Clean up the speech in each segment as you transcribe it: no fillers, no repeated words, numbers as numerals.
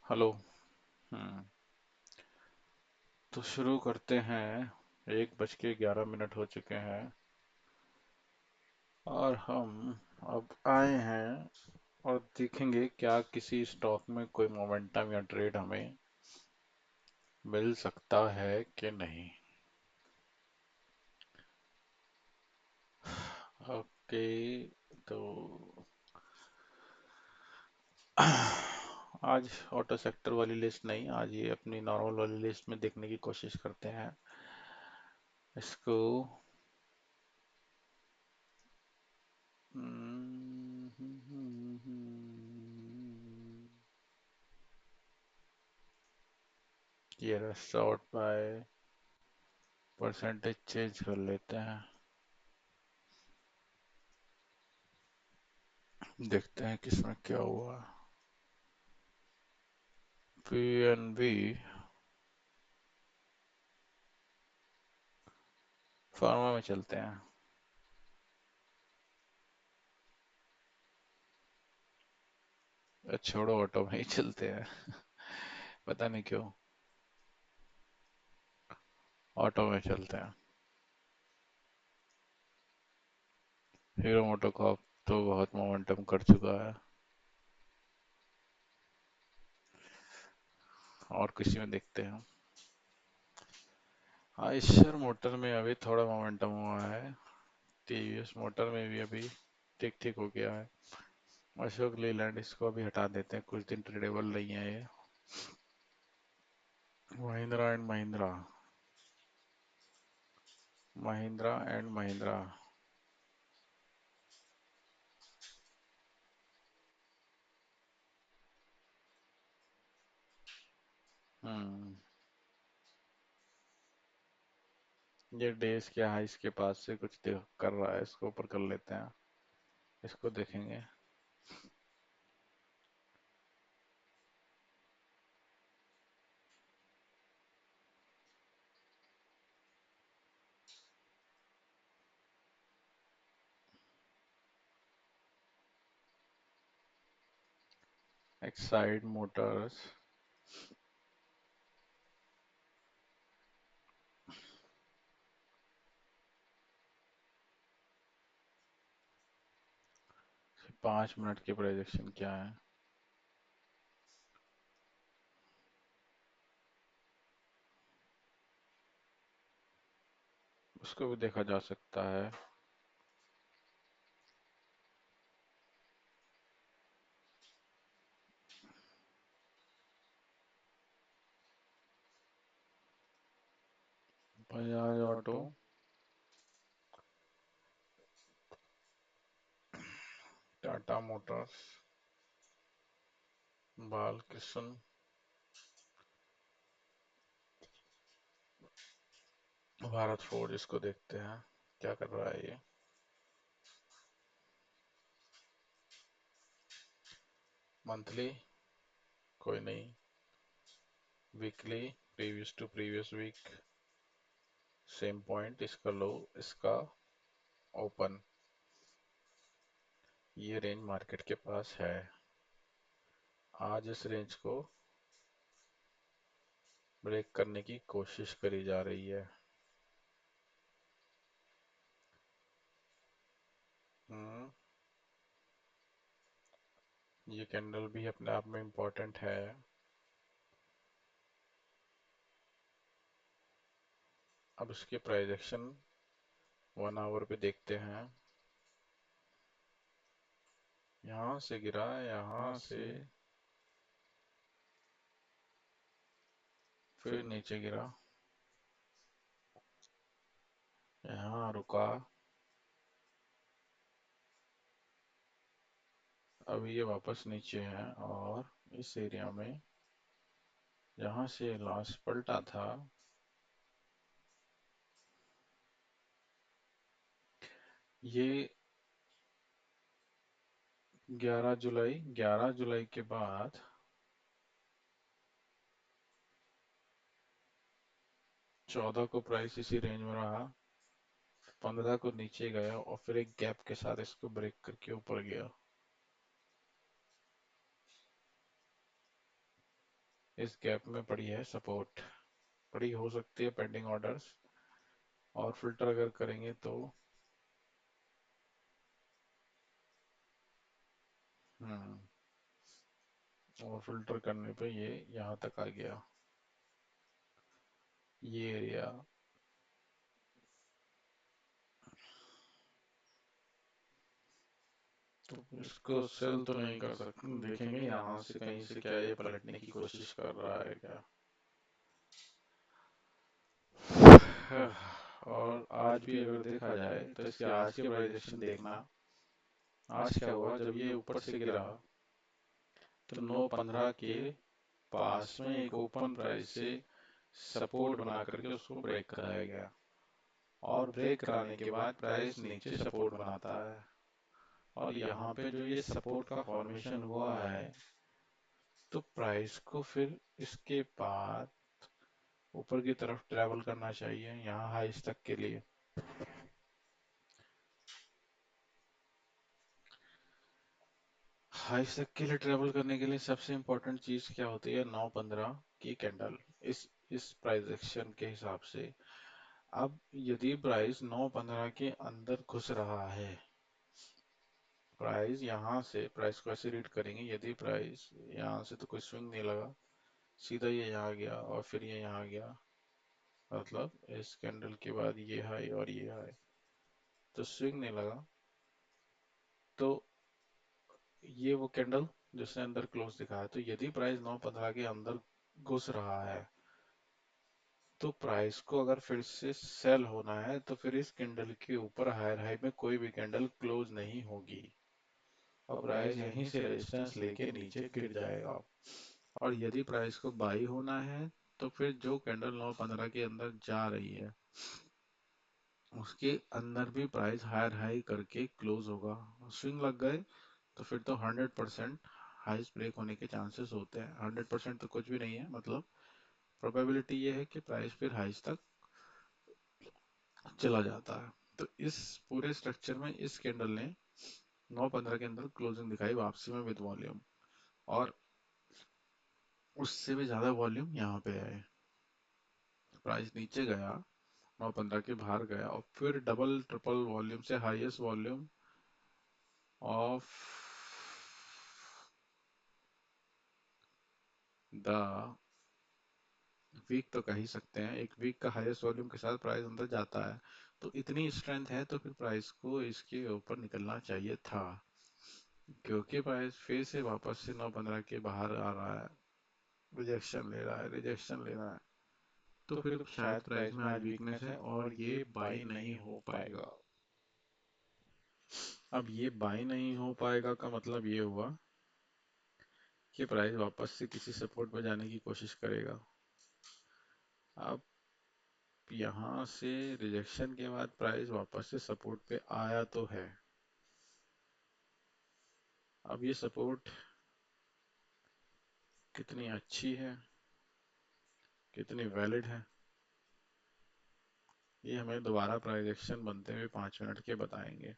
Hello. हम्म। तो शुरू करते हैं। 1:11 हो चुके हैं और हम अब आए हैं और देखेंगे क्या किसी स्टॉक में कोई मोमेंटम या ट्रेड हमें मिल सकता है कि नहीं। ओके। तो आज ऑटो सेक्टर वाली लिस्ट नहीं, आज ये अपनी नॉर्मल वाली लिस्ट में देखने की कोशिश करते हैं इसको। ये सॉर्ट बाय परसेंटेज चेंज कर लेते हैं। देखते हैं किसमें क्या हुआ। पीएनबी फार्मा में चलते हैं। छोड़ो, ऑटो में ही चलते हैं। पता नहीं क्यों। ऑटो में चलते हैं। हीरो मोटोकॉर्प तो बहुत मोमेंटम कर चुका है। और किसी में देखते हैं। आयशर मोटर में अभी थोड़ा मोमेंटम हुआ है। टीवीएस मोटर में भी अभी ठीक ठीक हो गया है। अशोक लीलैंड इसको अभी हटा देते हैं, कुछ दिन ट्रेडेबल नहीं है ये। महिंद्रा एंड महिंद्रा। महिंद्रा एंड महिंद्रा। हम्म। ये डेज के हाइस के पास से कुछ कर रहा है, इसको ऊपर कर लेते हैं। इसको देखेंगे। Exide Motors. 5 मिनट की प्रोजेक्शन क्या है। उसको भी देखा जा सकता है। Bajaj auto. Auto. Tata motors. Balkrishna. Bharat forge, इसको देखते हैं क्या कर रहा है ये। मंथली कोई नहीं। Weekly previous to previous week same point, इसका लो, इसका ओपन। ये रेंज मार्केट के पास है। आज इस रेंज को ब्रेक करने की कोशिश करी जा रही है। हम्म। ये कैंडल भी अपने आप में इम्पोर्टेंट है। अब इसके प्राइजेक्शन 1 आवर पे देखते हैं। यहाँ से गिरा, यहाँ यहाँ से से फिर फिर नीचे गिरा, यहाँ रुका। अभी ये वापस नीचे है और इस एरिया में जहाँ से लास्ट पलटा था, ये 11 जुलाई, 11 जुलाई के बाद 14 को प्राइस इसी रेंज में रहा। 15 को नीचे गया और फिर एक गैप के साथ इसको ब्रेक करके ऊपर गया। इस गैप में पड़ी है सपोर्ट, पड़ी हो सकती है पेंडिंग ऑर्डर्स, और फिल्टर अगर करेंगे तो हम्म और फिल्टर करने पे ये यहाँ तक आ गया, ये एरिया। तो इसको सेल तो नहीं कर सकते, देखेंगे यहाँ से कहीं से क्या ये पलटने की कोशिश कर रहा है क्या। और आज भी अगर देखा जाए तो इसके आज के प्राइजेशन देखना, आज क्या हुआ जब ये ऊपर से गिरा तो 9.15 के पास में एक ओपन प्राइस से सपोर्ट बना करके उसको ब्रेक कराया गया, और ब्रेक कराने के बाद प्राइस नीचे सपोर्ट बनाता है, और यहाँ पे जो ये सपोर्ट का फॉर्मेशन हुआ है, तो प्राइस को फिर इसके बाद ऊपर की तरफ ट्रेवल करना चाहिए यहाँ हाइस तक के लिए। हाइस तक के लिए ट्रेवल करने के लिए सबसे इम्पोर्टेंट चीज क्या होती है, 9.15 की कैंडल। इस प्राइस एक्शन के हिसाब से अब यदि प्राइस 9.15 के अंदर घुस रहा है, प्राइस यहाँ से, प्राइस को ऐसे रीड करेंगे, यदि प्राइस यहाँ से तो कोई स्विंग नहीं लगा, सीधा ये यहाँ गया और फिर ये यहाँ गया, मतलब इस कैंडल के बाद ये हाई और ये हाई, तो स्विंग नहीं लगा, तो ये वो कैंडल जिसने अंदर क्लोज दिखाया, तो यदि प्राइस 9.15 के अंदर घुस रहा है, तो प्राइस को अगर फिर से सेल होना है तो फिर इस कैंडल के ऊपर हायर हाई में कोई भी कैंडल क्लोज नहीं होगी, और प्राइस यहीं से रेजिस्टेंस लेके नीचे गिर जाएगा। और यदि प्राइस को बाई होना है तो फिर जो कैंडल 9.15 के अंदर जा रही है उसके अंदर भी प्राइस हायर हाई करके क्लोज होगा। स्विंग लग गए तो फिर तो 100% हाइस ब्रेक होने के चांसेस होते हैं। 100% तो कुछ भी नहीं है, मतलब प्रोबेबिलिटी ये है कि प्राइस फिर हाइस तक चला जाता है। तो इस पूरे स्ट्रक्चर में इस कैंडल ने 9.15 के अंदर क्लोजिंग दिखाई वापसी में विद वॉल्यूम, और उससे भी ज्यादा वॉल्यूम यहाँ पे है। प्राइस नीचे गया, 9.15 के बाहर गया, और फिर डबल ट्रिपल वॉल्यूम से highest volume of the week तो कह ही सकते हैं, एक वीक का हाईएस्ट वॉल्यूम के साथ प्राइस अंदर जाता है, तो इतनी स्ट्रेंथ है तो फिर प्राइस को इसके ऊपर निकलना चाहिए था, क्योंकि प्राइस फिर से वापस से 9.15 के बाहर आ रहा है, रिजेक्शन ले रहा है, रिजेक्शन ले रहा है, तो फिर शायद प्राइस में आज वीकनेस है और ये बाई नहीं हो पाएगा। अब ये बाई नहीं हो पाएगा का मतलब ये हुआ कि प्राइस वापस से किसी सपोर्ट पर जाने की कोशिश करेगा। अब यहाँ से रिजेक्शन के बाद प्राइस वापस से सपोर्ट पे आया तो है। अब ये सपोर्ट कितनी अच्छी है, कितनी वैलिड है, ये हमें दोबारा प्राइस एक्शन बनते हुए 5 मिनट के बताएंगे।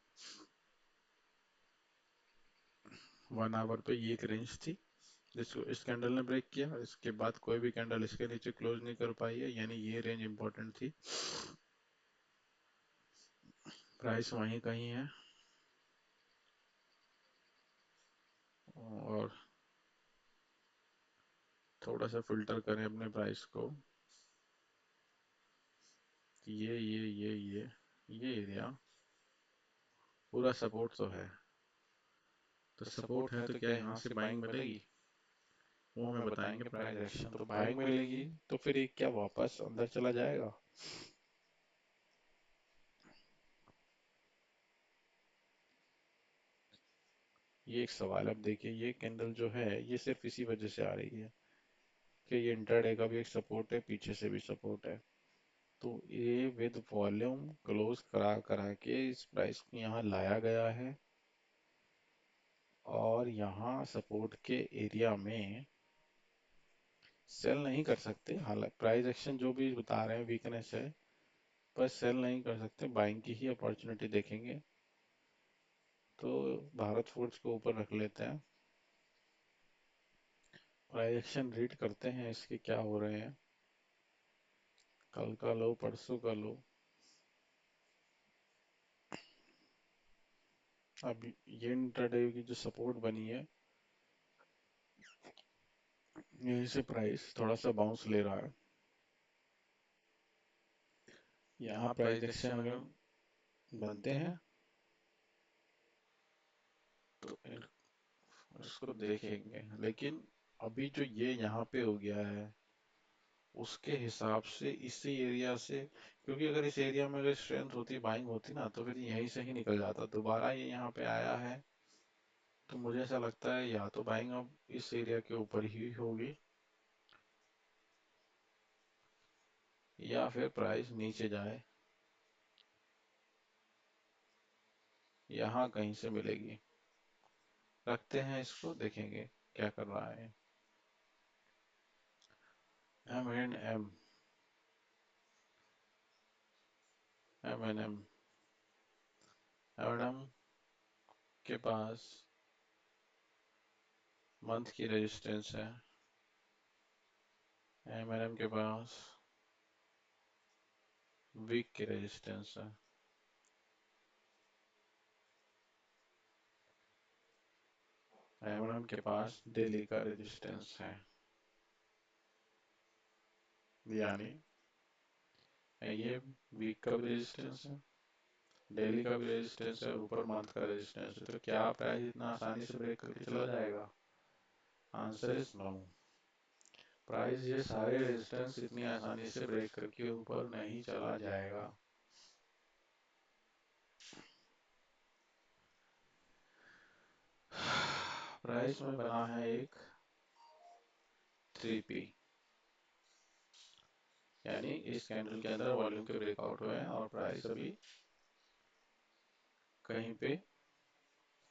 1 आवर पे ये एक रेंज थी जिसको इस कैंडल ने ब्रेक किया, इसके बाद कोई भी कैंडल इसके नीचे क्लोज नहीं कर पाई है, यानी ये रेंज इंपॉर्टेंट थी। प्राइस वहीं कहीं है, और थोड़ा सा फिल्टर करें अपने प्राइस को, ये एरिया पूरा सपोर्ट तो है, तो सपोर्ट है तो क्या यहाँ से बाइंग मिलेगी, वो हमें बताएंगे प्राइस एक्शन। तो बाइंग मिलेगी तो फिर ये क्या वापस अंदर चला जाएगा, ये एक सवाल है। अब देखिए ये कैंडल जो है ये सिर्फ इसी वजह से आ रही है कि ये इंट्राडे का भी एक सपोर्ट है, पीछे से भी सपोर्ट है, तो ये विद वॉल्यूम क्लोज करा करा के इस प्राइस को यहाँ लाया गया है, और यहाँ सपोर्ट के एरिया में सेल नहीं कर सकते, हालांकि प्राइस एक्शन जो भी बता रहे हैं वीकनेस है, पर सेल नहीं कर सकते, बाइंग की ही अपॉर्चुनिटी देखेंगे। तो भारत फूड्स को ऊपर रख लेते हैं, प्राइजेक्शन रीड करते हैं इसके क्या हो रहे हैं, कल का लो परसों का लो। अब ये इंट्राडे की जो सपोर्ट बनी है, यहीं से प्राइस थोड़ा सा बाउंस ले रहा है। यहाँ प्राइस एक्शन अगर बनते हैं तो इसको देखेंगे, लेकिन अभी जो ये यहाँ पे हो गया है उसके हिसाब से इसी एरिया से, क्योंकि अगर इस एरिया में अगर स्ट्रेंथ होती बाइंग होती ना तो फिर यहीं से ही निकल जाता। दोबारा ये यहाँ पे आया है तो मुझे ऐसा लगता है या तो बाइंग अब इस एरिया के ऊपर ही होगी या फिर प्राइस नीचे जाए, यहाँ कहीं से मिलेगी। रखते हैं इसको, देखेंगे क्या कर रहा है। M&M, M&M, M&M के पास मंथ की रेजिस्टेंस है, M&M के पास वीक की रेजिस्टेंस है, M&M के पास डेली का रेजिस्टेंस है। यानी ये वीक का भी रेजिस्टेंस है, डेली का भी रेजिस्टेंस है, ऊपर मंथ का रेजिस्टेंस है। तो क्या प्राइस इतना आसानी से ब्रेक करके चला जाएगा? Answer is no. प्राइस ये सारे रेजिस्टेंस इतनी आसानी से ब्रेक करके ऊपर नहीं चला जाएगा। प्राइस में बना है एक 3P, यानी इस कैंडल के अंदर वॉल्यूम के ब्रेकआउट हुए हैं और प्राइस अभी कहीं पे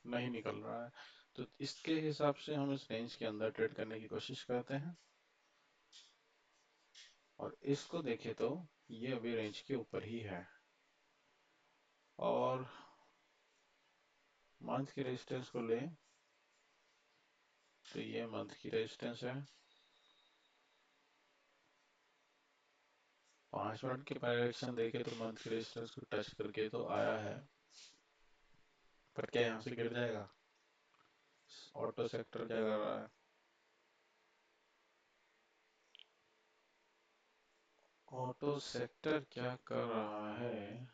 नहीं निकल रहा है। तो इसके हिसाब से हम इस रेंज के अंदर ट्रेड करने की कोशिश करते हैं, और इसको देखें तो ये अभी रेंज के ऊपर ही है। और मंथ की रेजिस्टेंस को लें तो ये मंथ की रेजिस्टेंस है। 5 मिनट के डायरेक्शन देखे तो मंथ की रेजिस्टेंस को टच करके तो आया है, पर क्या यहाँ से गिर जाएगा? ऑटो सेक्टर क्या कर रहा है? ऑटो सेक्टर क्या कर रहा है?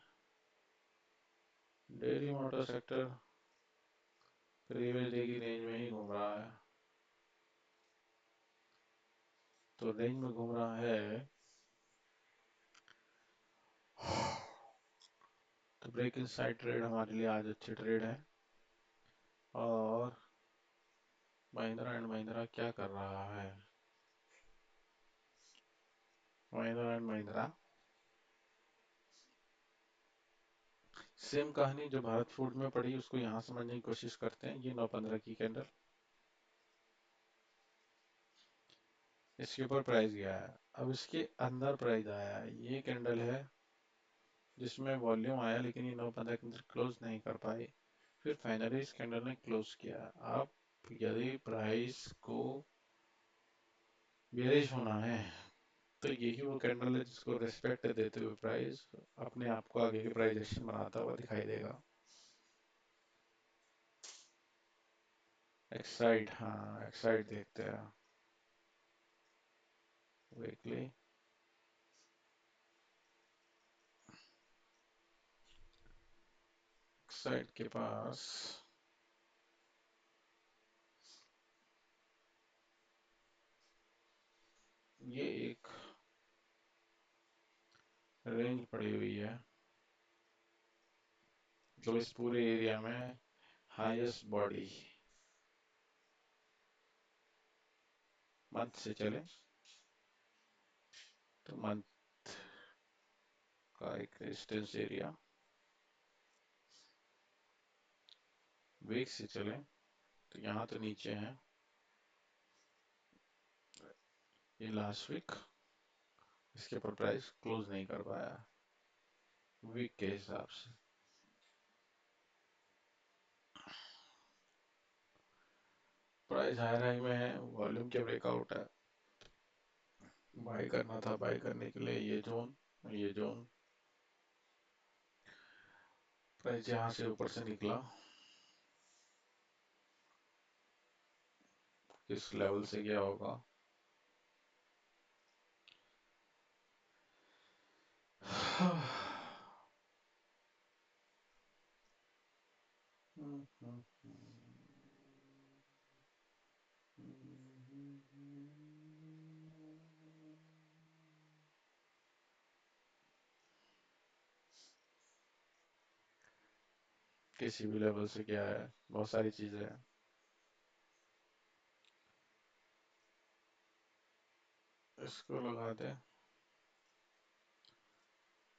Daily auto sector previous day की रेंज में ही घूम रहा है। तो रेंज में घूम रहा है तो ब्रेक इन साइड ट्रेड हमारे लिए आज अच्छी ट्रेड है। और महिंद्रा एंड महिंद्रा क्या कर रहा है? महिंद्रा एंड महिंद्रा सेम कहानी जो भारत फूड में पड़ी उसको यहाँ समझने की कोशिश करते हैं। ये 915 की कैंडल, इसके ऊपर प्राइस गया है, अब इसके अंदर प्राइस आया है। ये कैंडल है जिसमें वॉल्यूम आया लेकिन ये 915 के अंदर क्लोज नहीं कर पाई, फिर फाइनली इस कैंडल ने क्लोज किया। अब यदि प्राइस को बेरिश होना है तो यही वो कैंडल है जिसको रिस्पेक्ट देते हुए प्राइस अपने आप को आगे के प्राइस एक्शन बनाता हुआ दिखाई देगा। एक्साइड, हाँ एक्साइड देखते हैं वीकली। एक्साइड के पास ये एक रेंज पड़ी हुई है, मतलब इस पूरे एरिया में हाईएस्ट बॉडी मंथ से चले तो मंथ का एक रेजिस्टेंस एरिया, वीक से चले तो यहाँ तो नीचे है, ये लास्ट वीक इसके ऊपर प्राइस क्लोज नहीं कर पाया वीक के हिसाब से। प्राइस हायर हाई में है, वॉल्यूम के ब्रेकआउट है, बाई करना था। बाई करने के लिए ये जोन, प्राइस यहाँ से ऊपर से निकला, किस लेवल से गया होगा। किसी भी लेवल से क्या है, बहुत सारी चीजें हैं। इसको लगा दे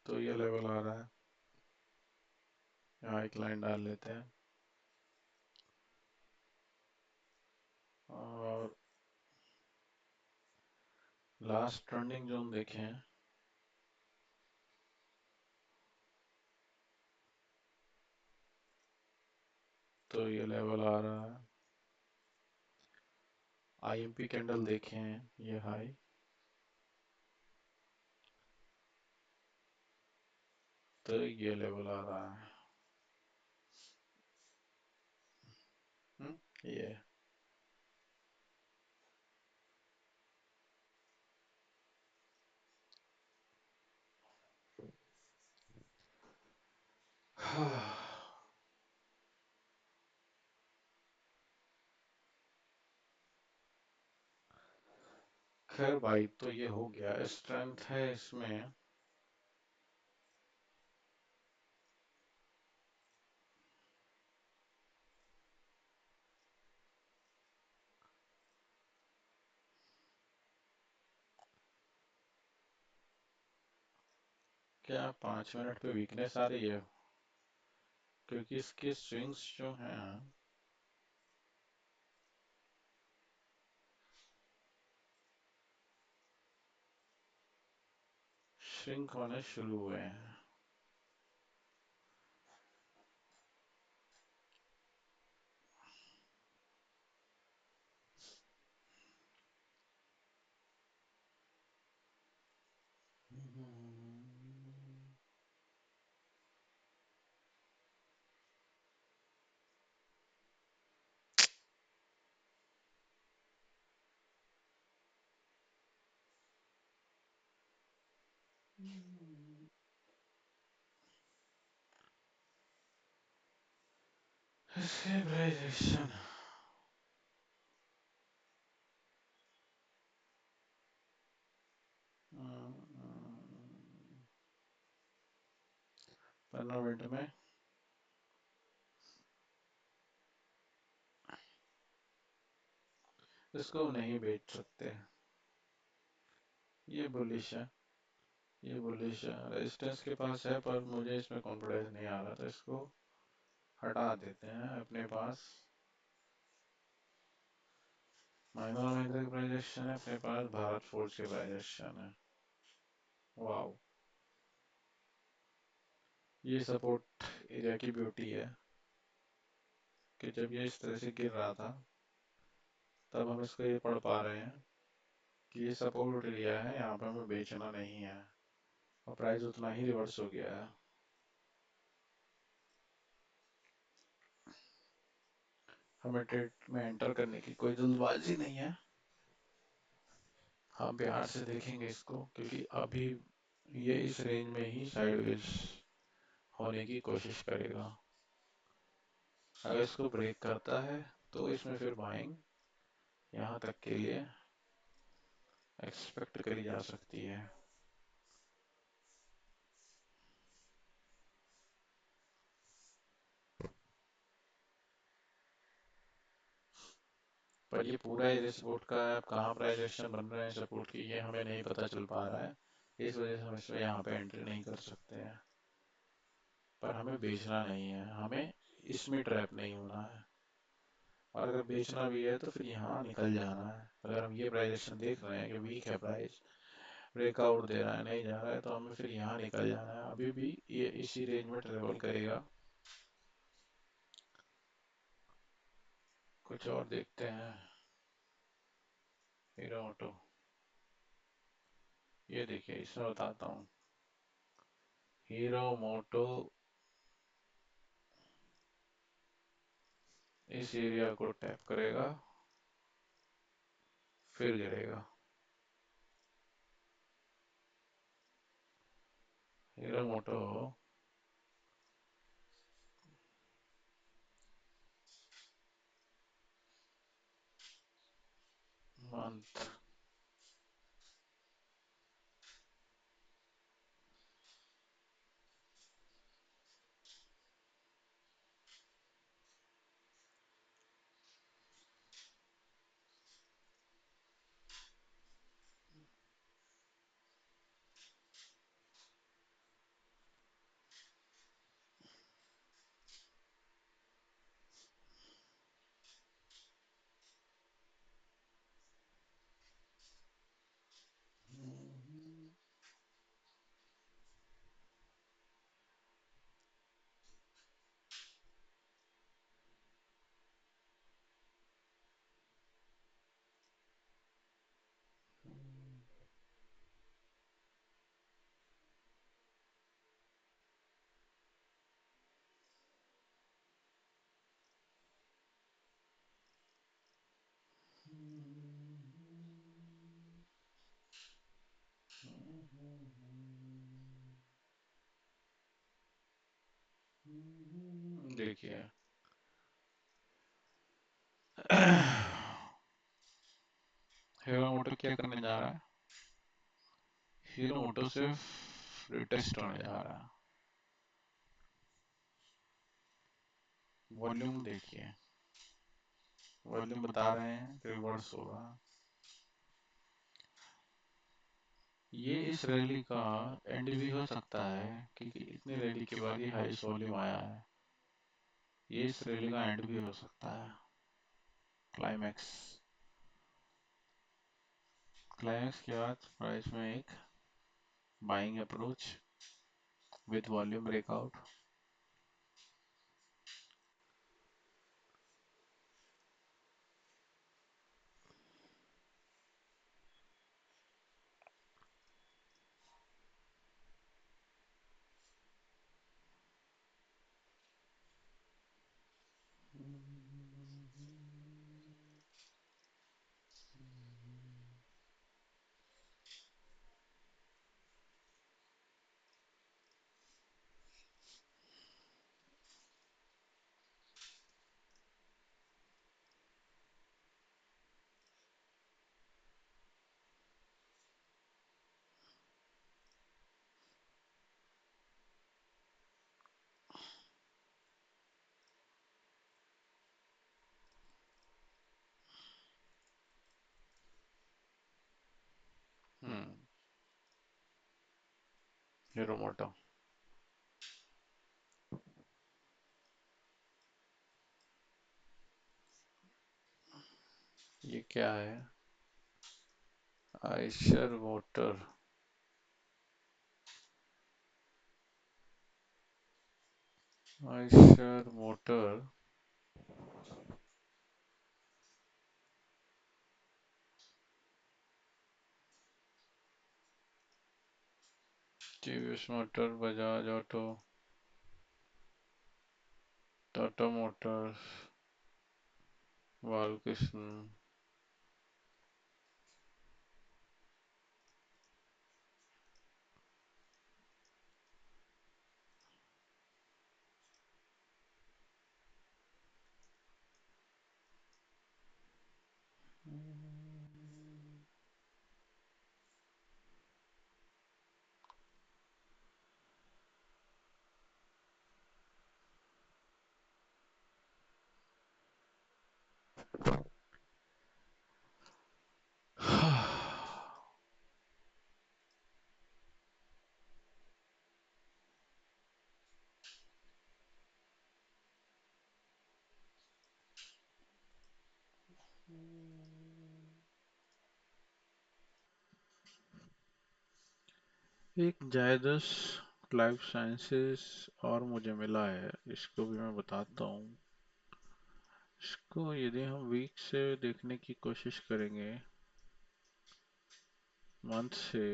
तो ये लेवल आ रहा है, यहाँ एक लाइन डाल लेते हैं और लास्ट टर्निंग जोन देखें तो ये लेवल आ रहा है। आईएमपी कैंडल देखें, ये हाई, तो ये लेवल आ रहा है। ये खैर भाई, तो ये हो गया, स्ट्रेंथ है इसमें। क्या 5 मिनट पे वीकनेस आ रही है? क्योंकि इसके स्विंग्स जो हैं श्रिंक होने शुरू हुए हैं। इसके प्राइजेशन 15 मिनट में इसको नहीं बेच सकते। ये बुलिश है, ये बुलिश है, रेजिस्टेंस के पास है, पर मुझे इसमें कॉन्फिडेंस नहीं आ रहा, तो इसको हटा देते हैं अपने पास। महिंद्रा महिंद्रा की प्राइजेशन है अपने पास, भारत फोर्ज की प्राइजेशन है। वाओ, ये सपोर्ट एरिया की ब्यूटी है कि जब ये इस तरह से गिर रहा था तब हम इसको ये पढ़ पा रहे हैं कि ये सपोर्ट एरिया है, यहाँ पे हमें बेचना नहीं है, और प्राइस उतना ही रिवर्स हो गया है। हमें ट्रेड में एंटर करने की कोई जल्दबाजी नहीं है, हम प्यार से देखेंगे इसको, क्योंकि अभी ये इस रेंज में ही साइडवेज होने की कोशिश करेगा। अगर इसको ब्रेक करता है तो इसमें फिर बाइंग यहाँ तक के लिए एक्सपेक्ट करी जा सकती है। पर ये पूरा एरिया सपोर्ट का है, अब कहाँ प्राइजेशन बन रहे हैं सपोर्ट की ये हमें नहीं पता चल पा रहा है, इस वजह से हम इसमें यहाँ पे एंट्री नहीं कर सकते हैं। पर हमें बेचना नहीं है, हमें इसमें ट्रैप नहीं होना है, और अगर बेचना भी है तो फिर यहाँ निकल जाना है। अगर हम ये प्राइजेशन देख रहे हैं कि वीक है प्राइस, ब्रेकआउट दे रहा है, नहीं जा रहा है, तो हमें फिर यहाँ निकल जाना है। अभी भी ये इसी रेंज में ट्रेवल करेगा। कुछ और देखते हैं। हीरो मोटो, ये देखिए इसमें बताता हूँ। हीरो मोटो इस एरिया को टैप करेगा, फिर गिरेगा। हीरो मोटो मंथ। देखिए हीरो मोटो क्या करने जा रहा है। हीरो मोटो सिर्फ रिटेस्ट होने जा रहा है। वॉल्यूम देखिए, वॉल्यूम बता रहे हैं रिवर्स होगा। ये इस रैली का एंड भी हो सकता है, क्योंकि इतनी रैली के बाद ये हाईएस्ट वॉल्यूम आया है। ये इस रैली का एंड भी हो सकता है। क्लाइमैक्स, क्लाइमैक्स के बाद प्राइस में एक buying approach with volume breakout. Hmm, Hero Moto. ये क्या है। Eicher motor, Eicher motor TVS motor, Bajaj auto, Tata motors, Balkrishna. एक जायदस लाइफ साइंसेस और मुझे मिला है, इसको भी मैं बताता हूँ। इसको यदि हम वीक से देखने की कोशिश करेंगे मंथ से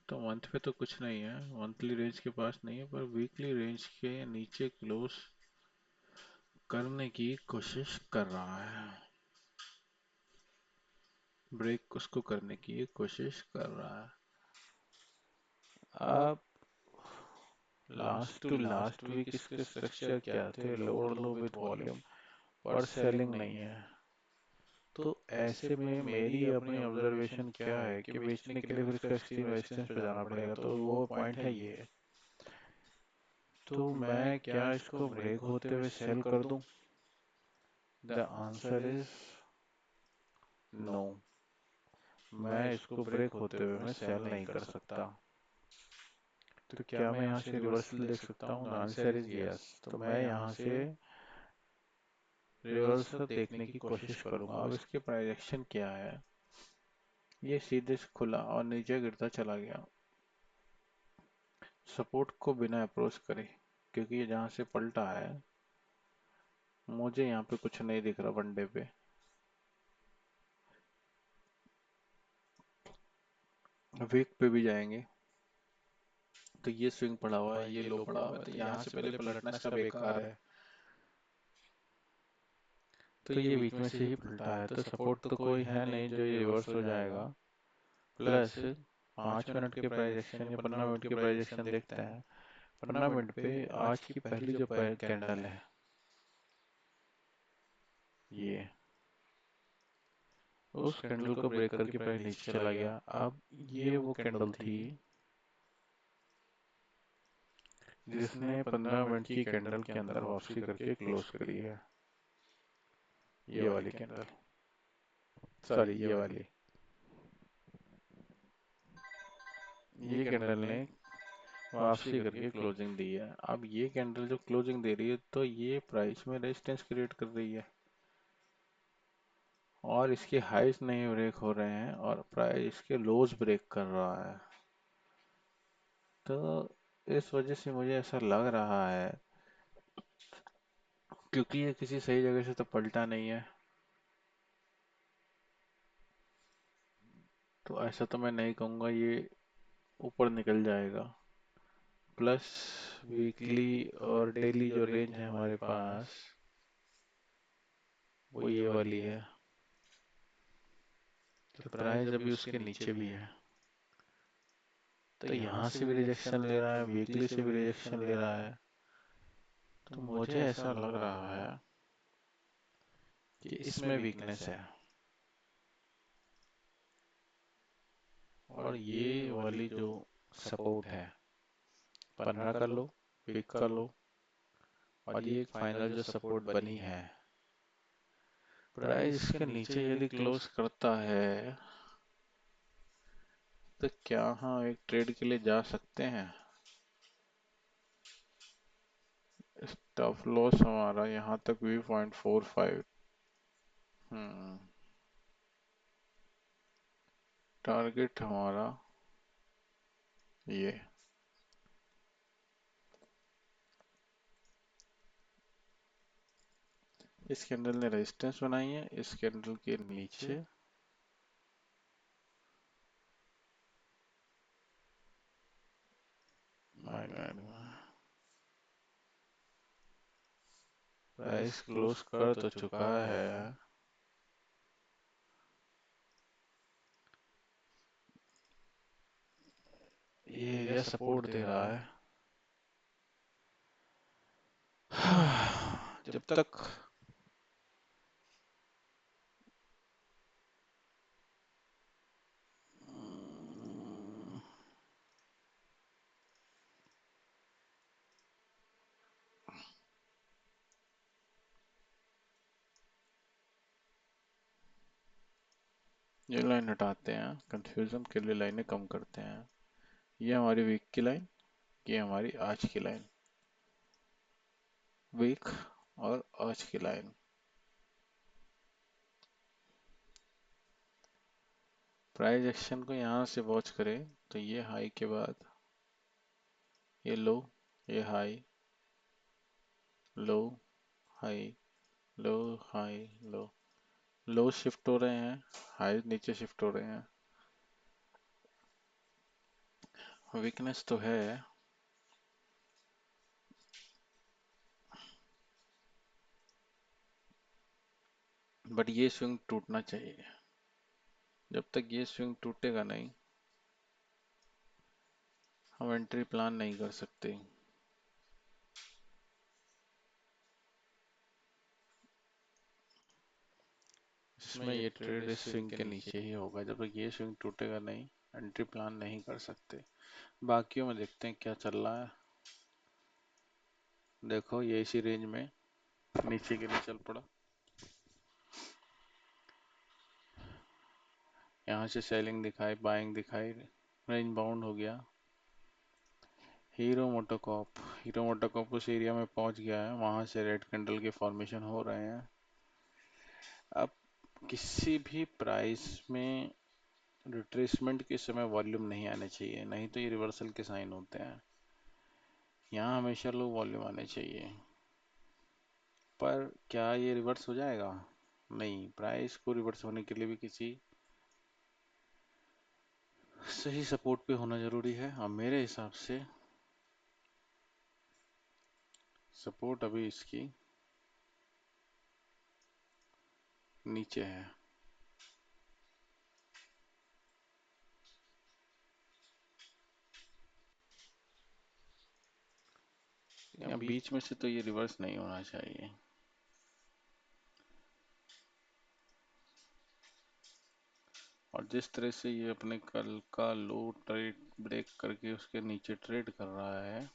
तो मंथ पे तो कुछ नहीं है, मंथली रेंज के पास नहीं है, पर वीकली रेंज के नीचे क्लोज करने की कोशिश कर रहा है, ब्रेक उसको करने की कोशिश कर रहा है। अब लास्ट टू लास्ट वीक इसके स्ट्रक्चर क्या थे, लोअर लो विद वॉल्यूम और सेलिंग नहीं है। तो ऐसे में मेरी अपनी ऑब्जर्वेशन क्या है कि बेचने के लिए फिर इसको एक्सट्रीम रेजिस्टेंस पे जाना पड़ेगा, तो वो पॉइंट है ये। तो मैं क्या इसको ब्रेक होते हुए सेल कर दूं? The answer is no. मैं इसको ब्रेक होते हुए मैं सेल नहीं कर सकता। तो क्या मैं यहाँ से रिवर्सल देख सकता हूँ? The answer is yes. तो मैं यहाँ से रिवर्सल देखने की कोशिश करूंगा। अब इसके प्राइस एक्शन क्या है? ये सीधे से खुला और नीचे गिरता चला गया, सपोर्ट को बिना अप्रोच करे, क्योंकि ये जहाँ से पलटा है मुझे यहाँ पे कुछ नहीं दिख रहा वनडे पे। वीक पे भी जाएंगे तो ये स्विंग पड़ा हुआ है, ये लो पड़ा हुआ है, तो यहाँ से पहले पलटना इसका बेकार है। तो ये बीच में से ही पलटा है, तो सपोर्ट तो कोई है नहीं जो ये रिवर्स हो जाएगा। प्लस 5 मिनट के प्राइस एक्शन या 15 मिनट के प्राइस एक्शन देखते हैं। 15 मिनट पे आज की पहली जो कैंडल है ये, उस कैंडल को ब्रेक करके प्राइस नीचे चला गया। अब ये वो कैंडल थी जिसने 15 मिनट की कैंडल के अंदर वापसी करके क्लोज करी है। ये वाली कैंडल, सॉरी ये कैंडल ने वापसी करके क्लोजिंग दी है। अब ये कैंडल जो क्लोजिंग दे रही है तो ये प्राइस में रेजिस्टेंस क्रिएट कर रही है और इसके हाइस नहीं ब्रेक हो रहे हैं और प्राइस इसके लोज ब्रेक कर रहा है। तो इस वजह से मुझे ऐसा लग रहा है, क्योंकि ये किसी सही जगह से तो पलटा नहीं है, तो ऐसा तो मैं नहीं कहूँगा ये ऊपर निकल जाएगा। प्लस वीकली और डेली जो रेंज है हमारे पास वो ये वाली है, तो प्राइस अभी उसके नीचे भी है। तो यहाँ से भी रिजेक्शन ले रहा है, वीकली से भी रिजेक्शन ले रहा है, तो मुझे ऐसा लग रहा है कि इसमें वीकनेस है। और ये वाली जो सपोर्ट है 15 का लो, वीक का लो, और ये एक फाइनल जो सपोर्ट बनी है, प्राइस इसके नीचे यदि क्लोज करता है तो क्या हम एक ट्रेड के लिए जा सकते हैं? स्टॉप लॉस हमारा यहाँ तक भी 0.45। हम्म टारगेट हमारा ये, इस कैंडल ने रेजिस्टेंस बनाई है, इस कैंडल के नीचे प्राइस क्लोज कर तो चुका है, ये एरिया सपोर्ट दे रहा है। जब तक ये लाइन हटाते हैं, कंफ्यूजन के लिए लाइनें कम करते हैं। ये हमारी वीक की लाइन, ये हमारी आज की लाइन, वीक और आज की लाइन। प्राइस एक्शन को यहाँ से वॉच करें तो ये हाई के बाद ये लो, ये हाई, लो, हाई, लो, हाई, लो, लो शिफ्ट हो रहे हैं, हाई नीचे शिफ्ट हो रहे हैं। वीकनेस तो है। बट ये स्विंग टूटना चाहिए। जब तक ये स्विंग टूटेगा नहीं, हम एंट्री प्लान नहीं कर सकते। इसमें ये ट्रेड इस स्विंग के नीचे ही होगा। जब तक ये स्विंग टूटेगा नहीं, एंट्री प्लान नहीं कर सकते। बाकियों में देखते हैं क्या चल रहा है। देखो ये इसी रेंज में नीचे के लिए चल पड़ा। यहाँ से सेलिंग दिखाई, बाइंग दिखाई, रेंज बाउंड हो गया। हीरो मोटोकॉप उस एरिया में पहुंच गया है, वहां से रेड कैंडल के फॉर्मेशन हो रहे हैं। अब किसी भी प्राइस में रिट्रेसमेंट के समय वॉल्यूम नहीं आने चाहिए, नहीं तो ये रिवर्सल के साइन होते हैं। यहाँ हमेशा लो वॉल्यूम आने चाहिए। पर क्या ये रिवर्स हो जाएगा? नहीं, प्राइस को रिवर्स होने के लिए भी किसी सही सपोर्ट पे होना जरूरी है। और मेरे हिसाब से सपोर्ट अभी इसकी नीचे है। या बीच में से तो ये रिवर्स नहीं होना चाहिए। और जिस तरह से ये अपने कल का लो ट्रेड ब्रेक करके उसके नीचे ट्रेड कर रहा है,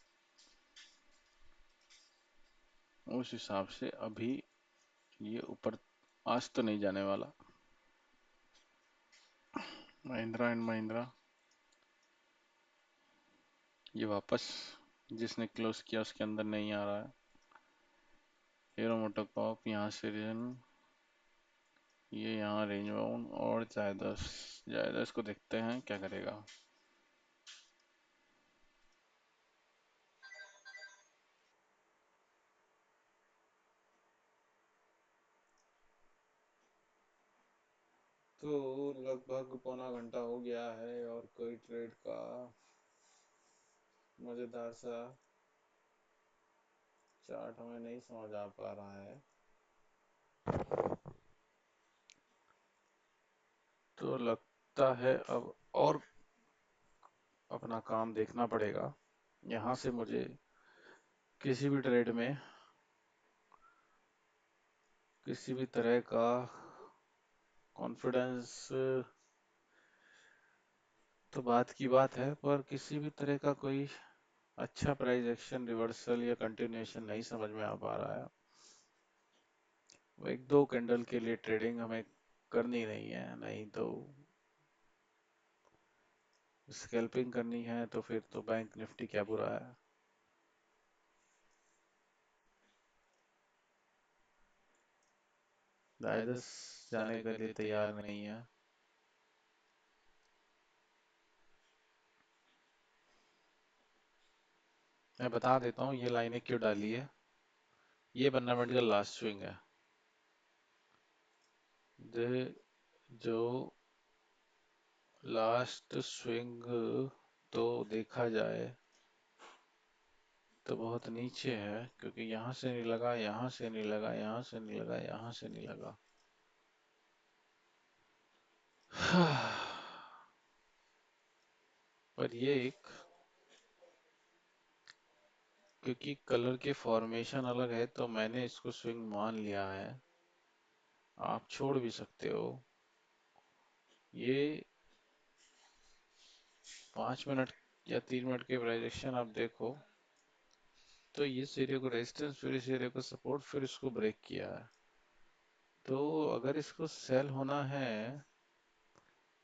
उस हिसाब से अभी ये ऊपर आज तो नहीं जाने वाला। महिंद्रा एंड महिंद्रा ये वापस जिसने क्लोज किया उसके अंदर नहीं आ रहा है। हीरो मोटोकॉप यहाँ से ये यहाँ रेंज बाउंड और जायदस। जायदस को देखते हैं क्या करेगा। तो लगभग पौना घंटा हो गया है और कोई ट्रेड का मजेदार सा चार्ट हमें नहीं समझ आ पा रहा है। तो लगता है अब और अपना काम देखना पड़ेगा। यहाँ से मुझे किसी भी ट्रेड में किसी भी तरह का कॉन्फिडेंस तो बात की बात है, पर किसी भी तरह का कोई अच्छा प्राइस एक्शन रिवर्सल या कंटिन्यूएशन नहीं समझ में आ पा रहा है। वो एक दो कैंडल के लिए ट्रेडिंग हमें करनी नहीं है, नहीं तो स्कैल्पिंग करनी है तो फिर तो बैंक निफ्टी क्या बुरा है। जायदस जाने के लिए तैयार नहीं है। मैं बता देता हूँ ये लाइनें क्यों डाली है। ये फंडामेंटल का लास्ट स्विंग है। दे जो लास्ट स्विंग तो देखा जाए तो बहुत नीचे है, क्योंकि यहाँ से नहीं लगा, यहाँ से नहीं लगा, यहाँ से नहीं लगा, यहाँ से नहीं लगा। पर ये एक, क्योंकि कलर के फॉर्मेशन अलग है तो मैंने इसको स्विंग मान लिया है। आप छोड़ भी सकते हो। ये 5 मिनट या 3 मिनट के प्राइजेक्शन आप देखो तो ये एरिया को रेजिस्टेंस, फिर इस एरिया को सपोर्ट, फिर इसको ब्रेक किया है। तो अगर इसको सेल होना है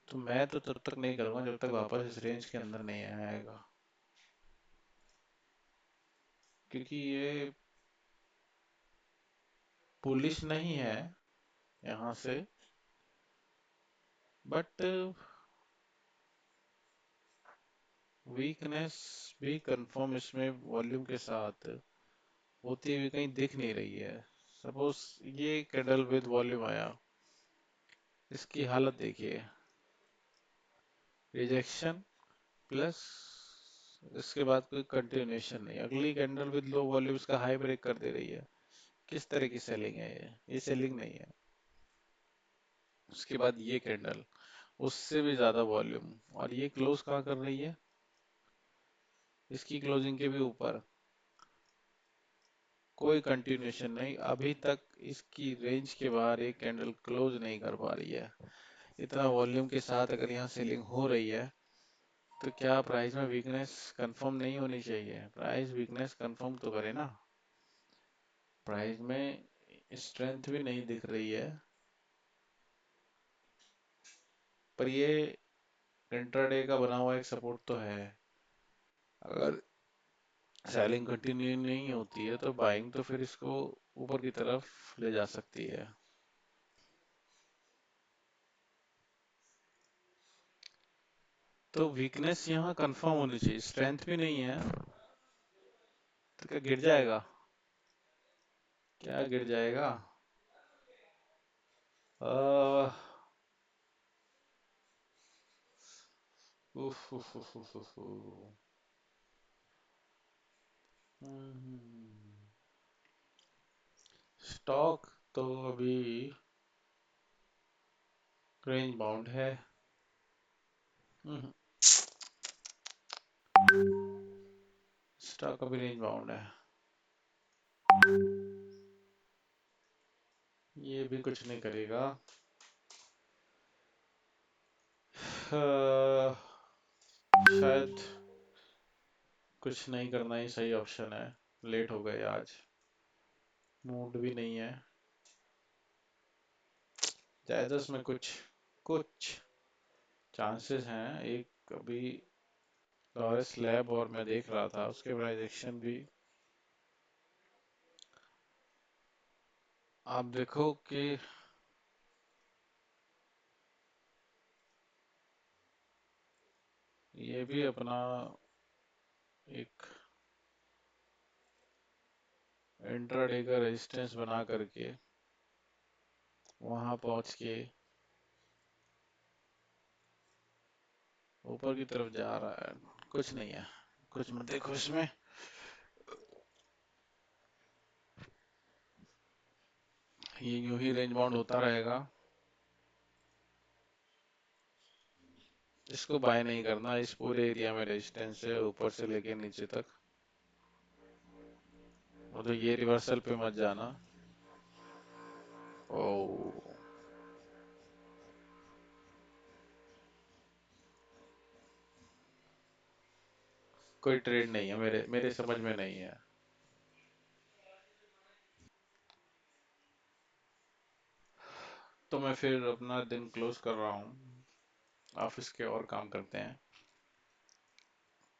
तो मैं तो तब तक नहीं करूंगा जब तक वापस इस रेंज के अंदर नहीं आएगा, क्योंकि ये पुलिश नहीं है यहाँ से। बट वीकनेस भी कंफर्म इसमें वॉल्यूम के साथ होती हुई कहीं दिख नहीं रही है। सपोज ये कैंडल विद वॉल्यूम आया, इसकी हालत देखिए, रिजेक्शन प्लस इसके बाद कोई कंटिन्यूएशन नहीं, अगली कैंडल विद लो वॉल्यूम्स का हाई ब्रेक कर दे रही है। किस तरह की सेलिंग है ये सेलिंग नहीं है। उसके बाद ये कैंडल उससे भी ज्यादा वॉल्यूम, और ये क्लोज कहाँ कर रही है, इसकी क्लोजिंग के भी ऊपर, कोई कंटिन्यूएशन नहीं अभी तक, इसकी रेंज के बाहर एक कैंडल क्लोज नहीं कर पा रही है। इतना वॉल्यूम के साथ अगर यहाँ सेलिंग हो रही है तो क्या प्राइस में वीकनेस कंफर्म नहीं होनी चाहिए, प्राइस वीकनेस कंफर्म तो करे ना। प्राइस में स्ट्रेंथ भी नहीं दिख रही है, पर ये इंट्राडे का बना हुआ एक सपोर्ट तो है। अगर सेलिंग कंटिन्यू नहीं होती है तो बाइंग तो फिर इसको ऊपर की तरफ ले जा सकती है। तो वीकनेस यहाँ कंफर्म होनी चाहिए, स्ट्रेंथ भी नहीं है तो क्या गिर जाएगा, क्या गिर जाएगा। आह, उफ, उफ, उफ, उफ, उफ, उफ। स्टॉक तो अभी रेंज बाउंड है। हम्म, स्टॉक अभी रेंज बाउंड है, ये भी कुछ नहीं करेगा। शायद कुछ नहीं करना ही सही ऑप्शन है, लेट हो गए आज, मूड भी नहीं है। जायदस में कुछ कुछ चांसेस हैं, एक अभी लॉरेंस लैब और मैं देख रहा था उसके प्राइजेक्शन भी, आप देखो कि ये भी अपना एक इंट्राडे का रेजिस्टेंस बना करके वहां पहुंच के ऊपर की तरफ जा रहा है। कुछ नहीं है, कुछ मत देखो इसमें, ये यूं ही रेंज बाउंड होता रहेगा। इसको बाय नहीं करना, इस पूरे एरिया में रेजिस्टेंस है ऊपर से लेके नीचे तक, और तो ये रिवर्सल पे मत जाना। ओ, कोई ट्रेड नहीं है, मेरे मेरे समझ में नहीं है। तो मैं फिर अपना दिन क्लोज कर रहा हूँ, ऑफिस के और काम करते हैं।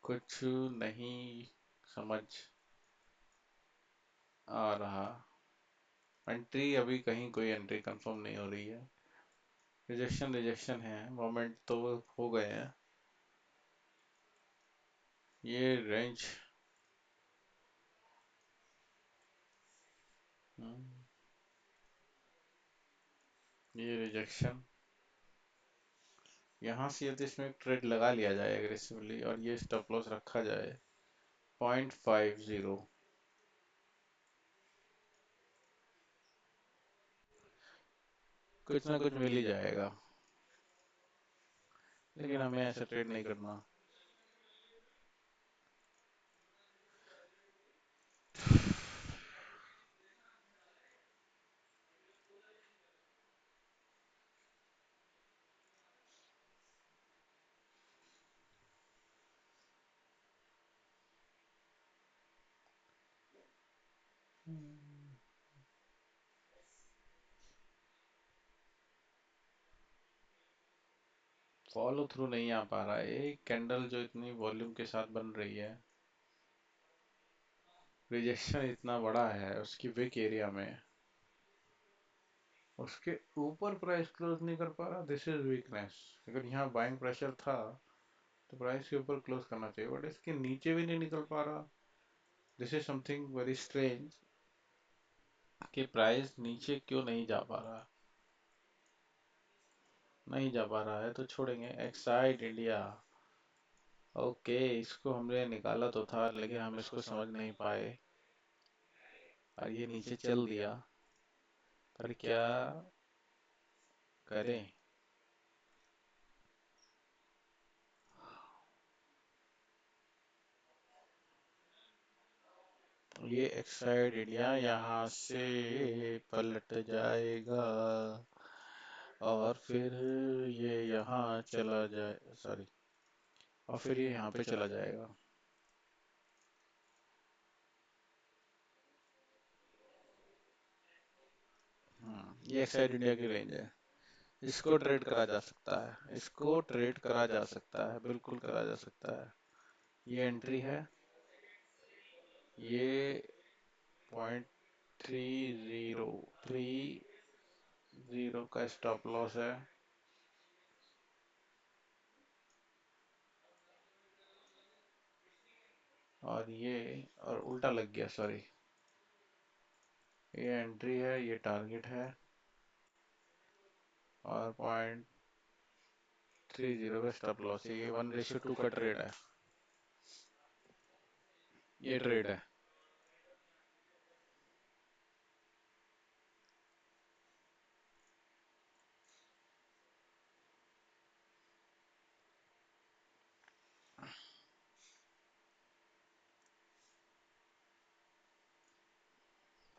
कुछ नहीं समझ आ रहा, एंट्री अभी कहीं कोई एंट्री कंफर्म नहीं हो रही है, रिजेक्शन रिजेक्शन है, मोमेंट तो हो गए हैं। ये रेंज, ये रिजेक्शन, यहाँ से यदि इसमें एक ट्रेड लगा लिया जाए एग्रेसिवली और ये स्टॉप लॉस रखा जाए 0.50, कुछ ना कुछ मिल ही जाएगा, लेकिन हमें ऐसा ट्रेड नहीं करना। फॉलो थ्रू नहीं आ पा रहा है, एक कैंडल जो इतनी वॉल्यूम के साथ बन रही है, रिजेक्शन इतना बड़ा है उसकी विक एरिया में, उसके ऊपर प्राइस क्लोज नहीं कर पा रहा, दिस इज वीकनेस। अगर यहाँ बाइंग प्रेशर था तो प्राइस के ऊपर क्लोज करना चाहिए, बट इसके नीचे भी नहीं निकल पा रहा। This is something very strange कि प्राइस नीचे क्यों नहीं जा पा रहा। नहीं जा पा रहा है तो छोड़ेंगे। Exide India. ओके, इसको हमने निकाला तो था लेकिन हम इसको समझ नहीं पाए और ये नीचे चल दिया। पर क्या करें। ये एक्साइड इंडिया यहाँ से पलट जाएगा और फिर ये यहाँ चला जाए, सॉरी, और फिर ये यहाँ पे चला जाएगा। ये एक्साइड इंडिया की रेंज है। इसको ट्रेड करा जा सकता है, इसको ट्रेड करा जा सकता है, बिल्कुल करा जा सकता है। ये एंट्री है। ये 0.3030 का स्टॉप लॉस है। और ये, और उल्टा लग गया, सॉरी। ये एंट्री है, ये टारगेट है। और 0.30 का स्टॉप लॉस है। ये 1:2 का ट्रेड है। ये ट्रेड है।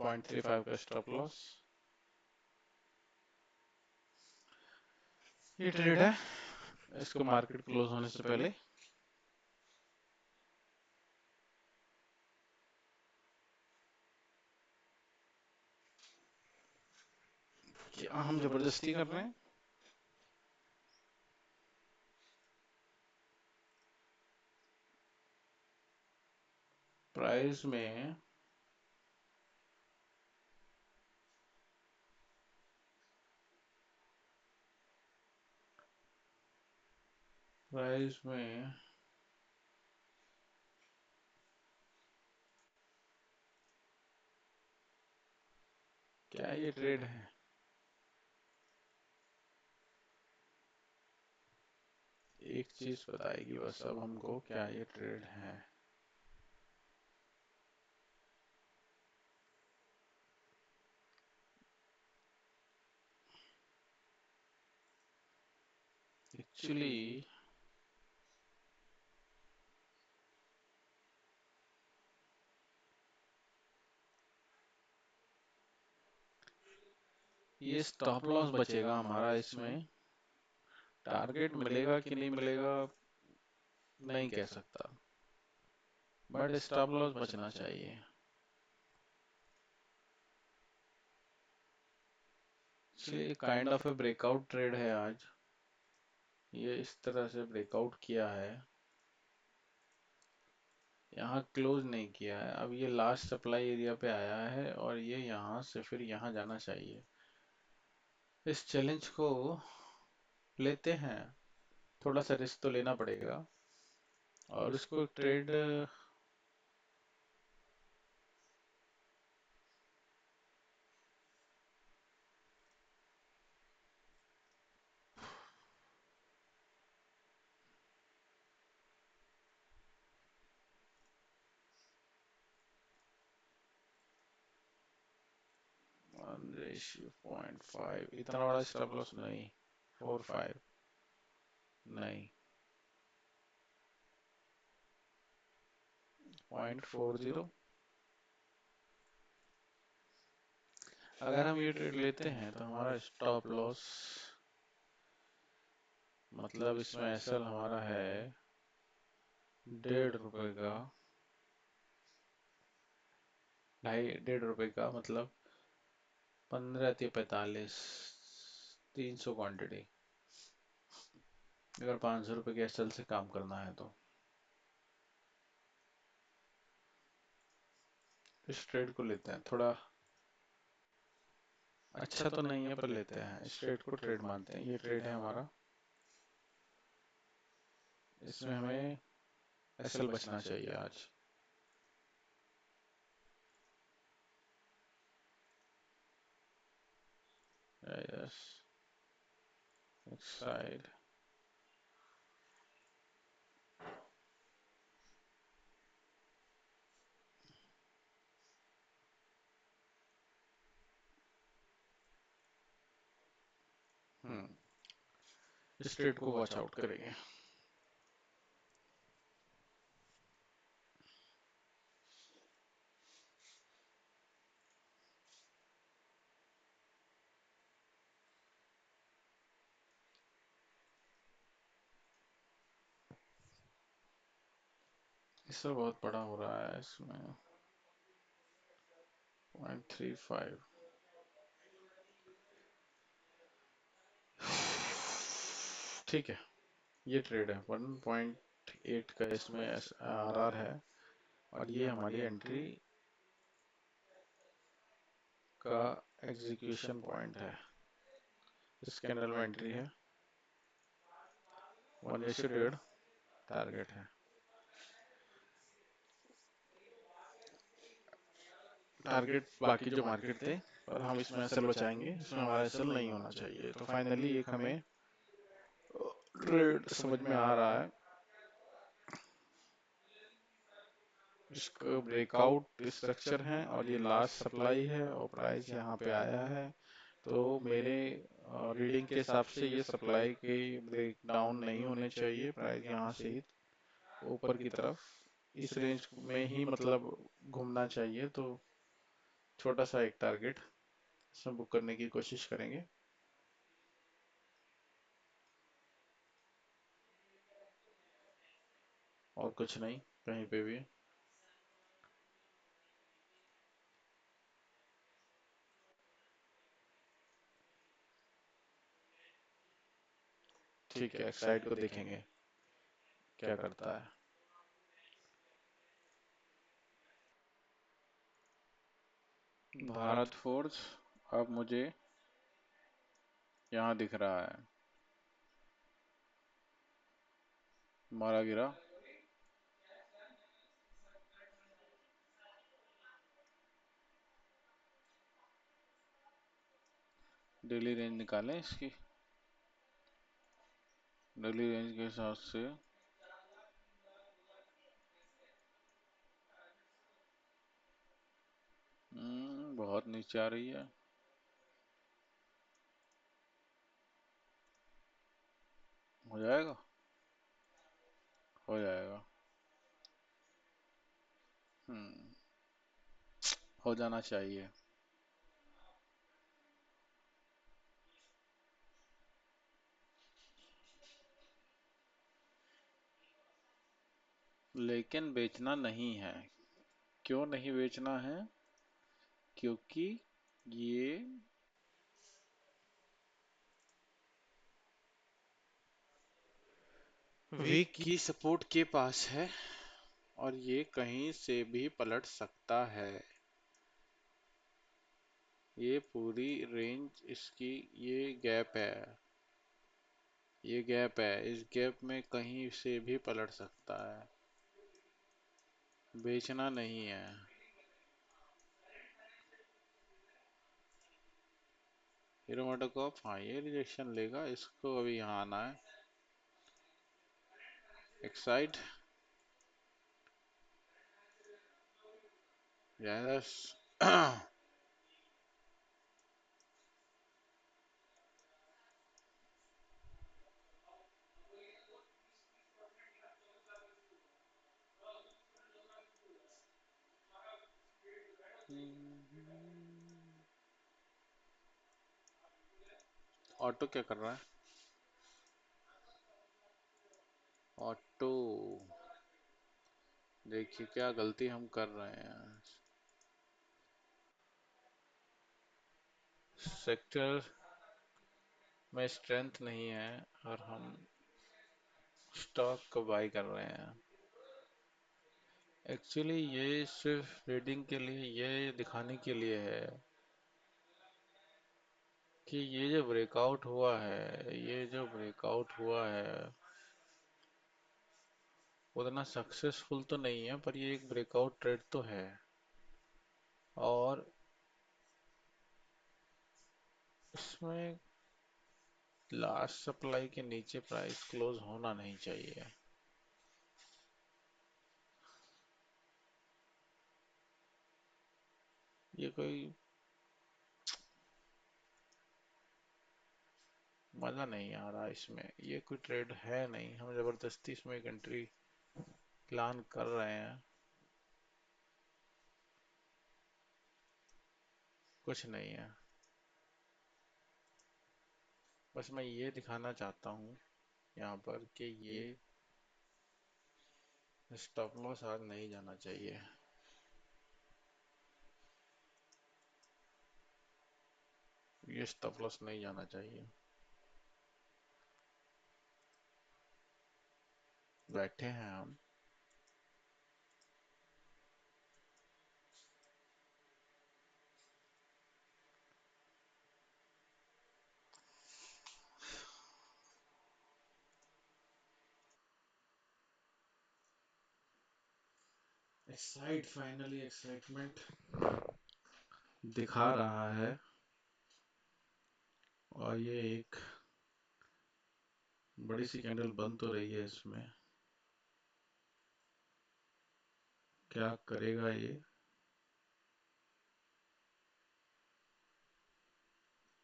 0.35 का स्टॉप लॉस। ये ट्रेड है। इसको मार्केट क्लोज होने से पहले क्या हम जबरदस्ती कर रहे हैं। प्राइस में प्राइस में क्या ये ट्रेड है। एक चीज बताएगी बस अब हमको, क्या ये ट्रेड है। एक्चुअली ये स्टॉप लॉस बचेगा हमारा इसमें। टारगेट मिलेगा कि नहीं मिलेगा नहीं कह सकता, बट स्टॉप लॉस बचना चाहिए। चलिए, kind of A breakout trade है आज। ये इस तरह से ब्रेकआउट किया है, यहाँ क्लोज नहीं किया है। अब ये लास्ट सप्लाई एरिया पे आया है और ये यहाँ से फिर यहाँ जाना चाहिए। इस चैलेंज को लेते हैं। थोड़ा सा रिस्क तो लेना पड़ेगा और इसको ट्रेड। 1:0.5 इतना बड़ा स्टॉप लॉस नहीं। 4.5 नहीं। 0.40। अगर हम ये ट्रेड लेते हैं तो हमारा स्टॉप लॉस, मतलब इसमें एसएल हमारा है 1.5 रुपए का। 1.5 रुपए का मतलब 15×45, 300 क्वांटिटी। अगर 500 रुपए के एसएल से काम करना है तो इस ट्रेड को लेते हैं। थोड़ा अच्छा तो नहीं है पर लेते हैं, इस ट्रेड को ट्रेड मानते हैं। ये ट्रेड है हमारा। इसमें हमें एसएल बचना चाहिए आज। यस, एक साइड। इस ट्रेड को वॉच आउट करेंगे। इससे बहुत बड़ा हो रहा है इसमें। 0.35। ठीक है, ये ट्रेड है 1.8 का, इसमें आरआर है, और ये हमारी एंट्री का एग्जीक्यूशन पॉइंट है। इस कैंडल में एंट्री है, 1:1.5 टारगेट है। टारगेट बाकी जो मार्केट थे, पर हम इसमें एसएल बचाएंगे, इसमें हमारा एसएल नहीं होना चाहिए। तो फाइनली एक हमें ट्रेड समझ में आ रहा है। इसको ब्रेकआउट स्ट्रक्चर है, और ये लास्ट सप्लाई है, और प्राइस यहाँ पे आया है। तो मेरे रीडिंग के हिसाब से ये सप्लाई के ब्रेक डाउन नहीं होने चाहिए। प्राइस यहाँ से ही ऊपर की तरफ इस रेंज में ही मतलब घूमना चाहिए। तो छोटा सा एक टारगेट इसमें बुक करने की कोशिश करेंगे। और कुछ नहीं कहीं पे भी। ठीक है, एक्साइड को देखेंगे क्या करता है। भारत फोर्ज अब मुझे यहाँ दिख रहा है, मारा गिरा। डेली रेंज निकालें इसकी। डेली रेंज के हिसाब से बहुत नीचे आ रही है। हो जाएगा, हो जाएगा। हम्म हो जाना चाहिए। लेकिन बेचना नहीं है। क्यों नहीं बेचना है? क्योंकि ये वीक की सपोर्ट के पास है, और ये कहीं से भी पलट सकता है। ये पूरी रेंज इसकी, ये गैप है, ये गैप है, इस गैप में कहीं से भी पलट सकता है। बेचना नहीं है। हीरो मोटोकॉर्प, हाँ ये रिजेक्शन लेगा, इसको अभी यहाँ आना है। Exide, yes. ऑटो क्या कर रहा है? ऑटो, देखिए क्या गलती हम कर रहे हैं। सेक्टर में स्ट्रेंथ नहीं है, और हम स्टॉक को बाई कर रहे हैं। एक्चुअली ये सिर्फ रीडिंग के लिए, ये दिखाने के लिए है कि ये जो ब्रेकआउट हुआ है, ये जो ब्रेकआउट हुआ है उतना सक्सेसफुल तो नहीं है, पर ये एक ब्रेकआउट ट्रेड तो है। और इसमें लास्ट सप्लाई के नीचे प्राइस क्लोज होना नहीं चाहिए। ये कोई मजा नहीं आ रहा इसमें, ये कोई ट्रेड है नहीं, हम जबरदस्ती इसमें एक एंट्री प्लान कर रहे हैं। कुछ नहीं है, बस मैं ये दिखाना चाहता हूँ यहाँ पर कि ये स्टॉप लॉस आज नहीं जाना चाहिए। ये स्टॉप लॉस नहीं जाना चाहिए। बैठे हैं हम। फाइनली एक्साइटमेंट दिखा रहा है। और ये एक बड़ी सी कैंडल बन तो रही है इसमें, क्या करेगा ये।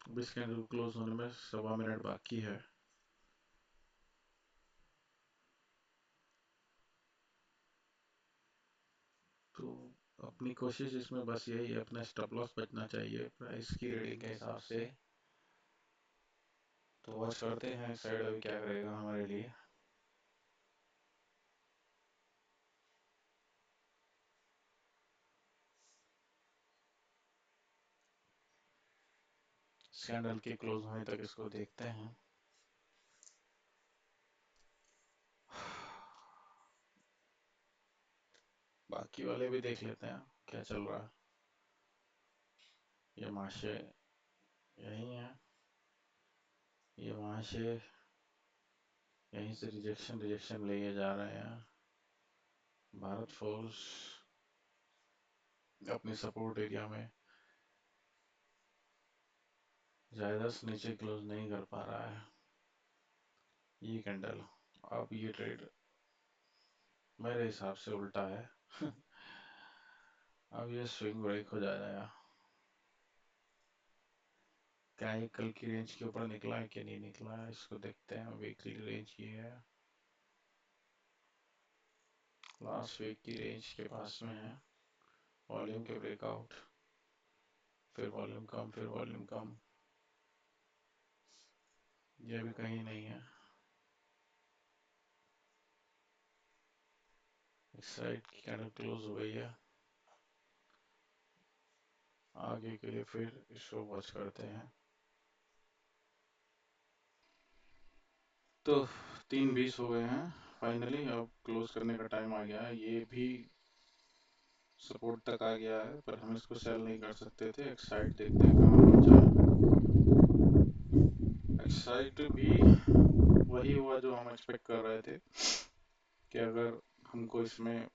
अब इस कैंडल क्लोज होने में 1.25 मिनट बाकी है। तो अपनी कोशिश इसमें बस यही है, अपना स्टॉप लॉस बचना चाहिए प्राइस की रीडिंग के हिसाब से। तो वॉच करते हैं साइड अभी क्या करेगा हमारे लिए। कैंडल के क्लोज होने तक इसको देखते हैं। बाकी वाले भी देख लेते हैं क्या चल रहा है। ये माशे यही है, ये वहां से यहीं से रिजेक्शन रिजेक्शन लेके जा रहे हैं। भारत फोर्स अपनी सपोर्ट एरिया में ज्यादा से नीचे क्लोज नहीं कर पा रहा है ये कैंडल। अब ये ट्रेड मेरे हिसाब से उल्टा है। अब ये स्विंग ब्रेक हो जाएगा। क्या ये कल की रेंज के ऊपर निकला है कि नहीं निकला है, इसको देखते हैं। वीकली रेंज ये है, लास्ट वीक की रेंज के पास में है। वॉल्यूम के ब्रेकआउट, फिर वॉल्यूम कम, फिर वॉल्यूम कम, ये भी कहीं नहीं है। इस साइड की कैंडल क्लोज हो गई है। आगे के लिए फिर इसको वॉच करते हैं। तो 3:20 हो गए हैं फाइनली, अब क्लोज करने का टाइम आ गया है। ये भी सपोर्ट तक आ गया है, पर हम इसको सेल नहीं कर सकते थे। एक्साइड देखते हैं कहाँ पहुंचा है। एक्साइड भी वही हुआ जो हम एक्सपेक्ट कर रहे थे, कि अगर हमको इसमें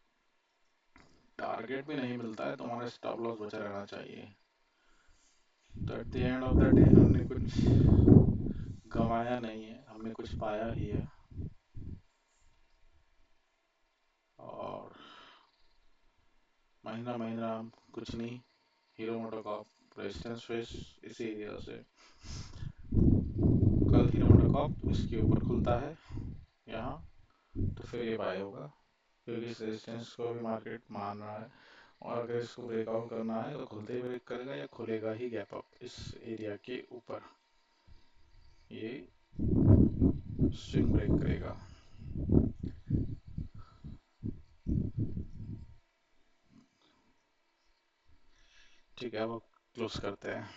टारगेट भी नहीं मिलता है तो हमारा स्टॉप लॉस बचा रहना चाहिए। तो at the end of the day हमने कुछ गंवाया नहीं है, हमने कुछ पाया ही है। और महीना महीना कुछ नहीं, हीरो मोटोकॉर्प रेजिस्टेंस फेस इस एरिया से। कल हीरो मोटोकॉर्प इसके ऊपर खुलता है यहाँ, तो फिर ये बाय होगा, क्योंकि इस रेजिस्टेंस को भी मार्केट मान रहा है। और अगर इसको ब्रेकआउट करना है तो खुलते ही ब्रेक करेगा या खुलेगा ही गैप अप इस एरिया के ऊपर, ये स्विंग ब्रेक करेगा। ठीक है, अब क्लोज करते हैं।